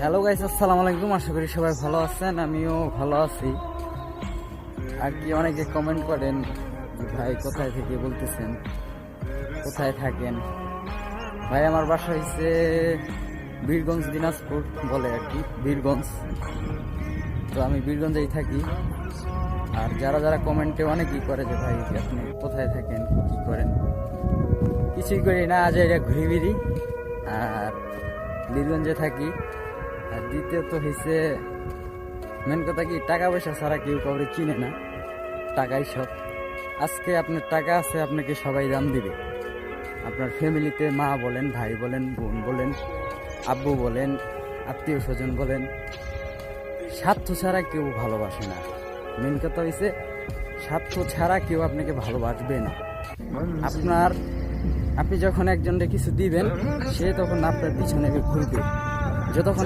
Hello guys, আসসালামু আলাইকুম। আশা করি সবাই ভালো আছেন, আমিও ভালো আছি। আর কি অনেকে কমেন্ট করেন যে ভাই কোথায় থেকে বলতেছেন, কোথায় থাকেন। ভাই আমার বাসা হচ্ছে বীরগঞ্জ, দিনাজপুর বলে আর কি, বীরগঞ্জ। তো আমি বীরগঞ্জেই থাকি। আর যারা যারা কমেন্টে অনেকেই করে যে ভাই আপনি কোথায় থাকেন, কি করেন। কিছুই করি না, আজ এটা ঘুরি ফিরি আর বীরগঞ্জে থাকি। আর দ্বিতীয়ত হয়েছে মেন কথা কি, টাকা পয়সা ছাড়া কেউ কাউরে চিনে না, টাকাই সব। আজকে আপনার টাকা আছে, আপনাকে সবাই দাম দিবে। আপনার ফ্যামিলিতে মা বলেন, ভাই বলেন, বোন বলেন, আব্বু বলেন, আত্মীয় স্বজন বলেন, স্বার্থ ছাড়া কেউ ভালোবাসে না। মেন কথা হয়েছে স্বার্থ ছাড়া কেউ আপনাকে ভালোবাসবে না। আপনি যখন একজনকে কিছু দিবেন, সে তখন আপনার পিছনে ঘুরবে। যতক্ষণ